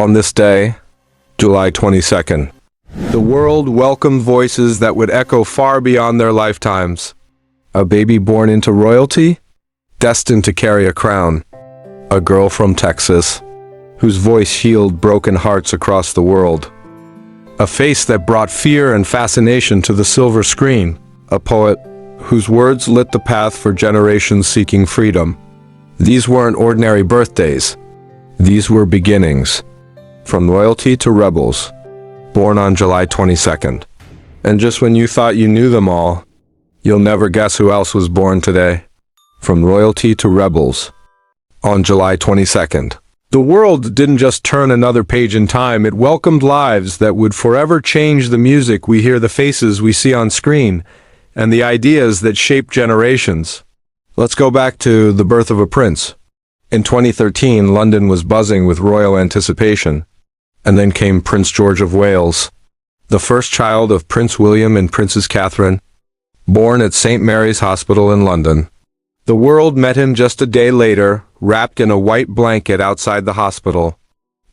On this day, July 22nd, the world welcomed voices that would echo far beyond their lifetimes. A baby born into royalty, destined to carry a crown. A girl from Texas, whose voice healed broken hearts across the world. A face that brought fear and fascination to the silver screen. A poet whose words lit the path for generations seeking freedom. These weren't ordinary birthdays. These were beginnings. From royalty to rebels, born on July 22nd. And just when you thought you knew them all, you'll never guess who else was born today. From royalty to rebels, on July 22nd. The world didn't just turn another page in time, it welcomed lives that would forever change the music we hear, the faces we see on screen, and the ideas that shape generations. Let's go back to the birth of a prince. In 2013, London was buzzing with royal anticipation. And then came Prince George of Wales, the first child of Prince William and Princess Catherine, born at St. Mary's Hospital in London. The world met him just a day later, wrapped in a white blanket outside the hospital.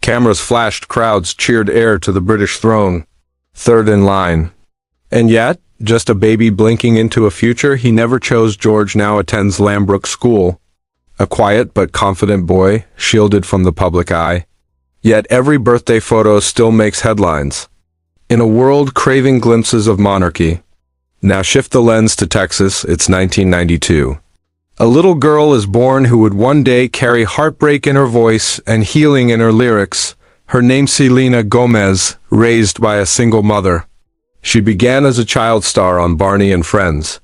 Cameras flashed, crowds cheered heir to the British throne, third in line. And yet, just a baby blinking into a future he never chose, George now attends Lambrook School. A quiet but confident boy, shielded from the public eye. Yet every birthday photo still makes headlines. In a world craving glimpses of monarchy. Now shift the lens to Texas, it's 1992. A little girl is born who would one day carry heartbreak in her voice and healing in her lyrics. Her name Selena Gomez, raised by a single mother. She began as a child star on Barney and Friends.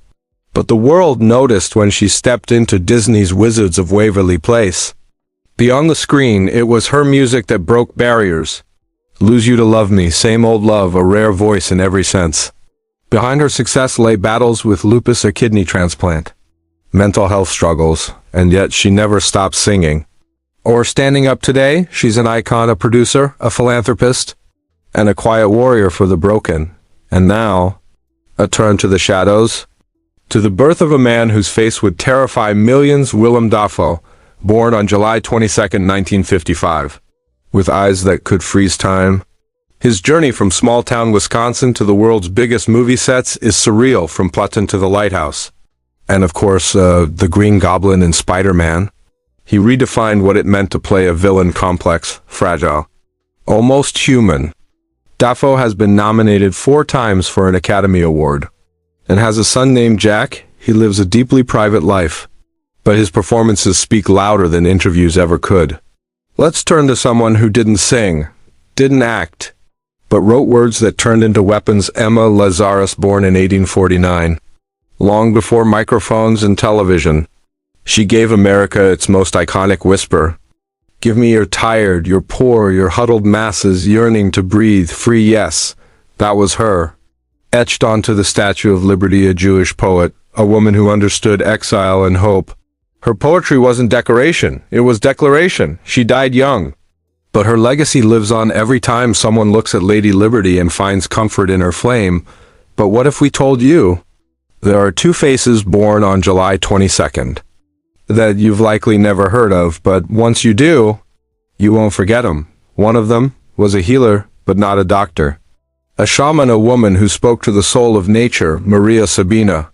But the world noticed when she stepped into Disney's Wizards of Waverly Place. Beyond the screen, it was her music that broke barriers. Lose You to Love Me, Same Old Love, a rare voice in every sense. Behind her success lay battles with lupus, a kidney transplant, mental health struggles, and yet she never stopped singing. Or standing up today, she's an icon, a producer, a philanthropist, and a quiet warrior for the broken. And now, a turn to the shadows, to the birth of a man whose face would terrify millions, Willem Dafoe, born on July 22, 1955, with eyes that could freeze time. His journey from small-town Wisconsin to the world's biggest movie sets is surreal, from Plutton to The Lighthouse. And of course, the Green Goblin in Spider-Man. He redefined what it meant to play a villain, complex, fragile, almost human. Dafoe has been nominated 4 times for an Academy Award, and has a son named Jack. He lives a deeply private life, but his performances speak louder than interviews ever could. Let's turn to someone who didn't sing, didn't act, but wrote words that turned into weapons. Emma Lazarus, born in 1849. Long before microphones and television, she gave America its most iconic whisper. Give me your tired, your poor, your huddled masses yearning to breathe free. Yes, that was her. Etched onto the Statue of Liberty, a Jewish poet, a woman who understood exile and hope. Her poetry wasn't decoration, it was declaration. She died young, but her legacy lives on every time someone looks at Lady Liberty and finds comfort in her flame. But what if we told you there are 2 faces born on July 22nd that you've likely never heard of, but once you do, you won't forget them. One of them was a healer, but not a doctor. A shaman, a woman who spoke to the soul of nature, Maria Sabina,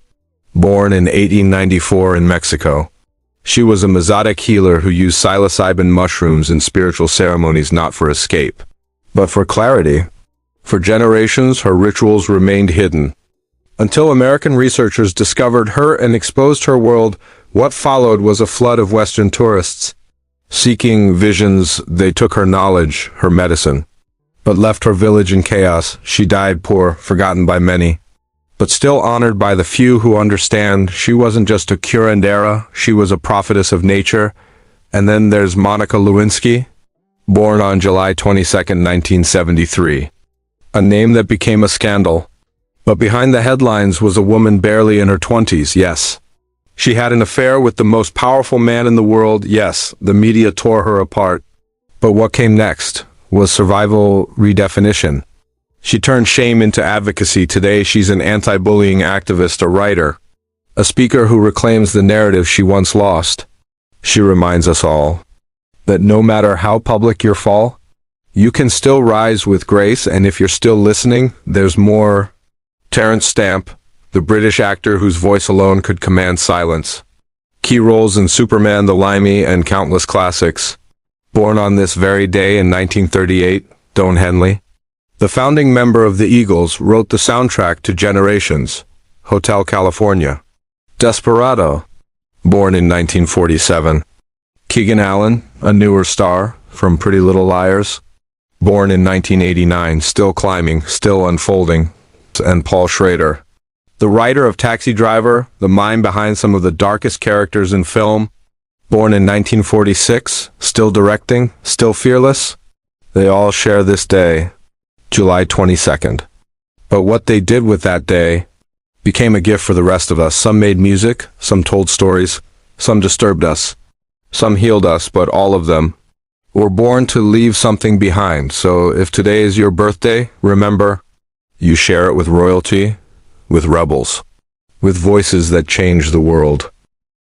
born in 1894 in Mexico. She was a Mazatek healer who used psilocybin mushrooms in spiritual ceremonies, not for escape, but for clarity. For generations, her rituals remained hidden, until American researchers discovered her and exposed her world. What followed was a flood of Western tourists. Seeking visions, they took her knowledge, her medicine, but left her village in chaos. She died poor, forgotten by many, but still honored by the few who understand. She wasn't just a curandera, she was a prophetess of nature. And then there's Monica Lewinsky, born on July 22, 1973. A name that became a scandal. But behind the headlines was a woman barely in her 20s, yes. She had an affair with the most powerful man in the world, yes. The media tore her apart. But what came next was survival redefinition. She turned shame into advocacy. Today she's an anti-bullying activist, a writer, a speaker who reclaims the narrative she once lost. She reminds us all that no matter how public your fall, You can still rise with grace, and if you're still listening, there's more. Terence Stamp, the British actor whose voice alone could command silence. Key roles in Superman, The Limey, and countless classics. Born on this very day in 1938, Don Henley, the founding member of the Eagles, wrote the soundtrack to Generations, Hotel California. Desperado, born in 1947. Keegan Allen, a newer star, from Pretty Little Liars, born in 1989, still climbing, still unfolding. And Paul Schrader, the writer of Taxi Driver, the mind behind some of the darkest characters in film, born in 1946, still directing, still fearless. They all share this day, July 22nd. But what they did with that day became a gift for the rest of us. Some made music, some told stories, some disturbed us, some healed us, but all of them were born to leave something behind. So if today is your birthday, remember, you share it with royalty, with rebels, with voices that change the world.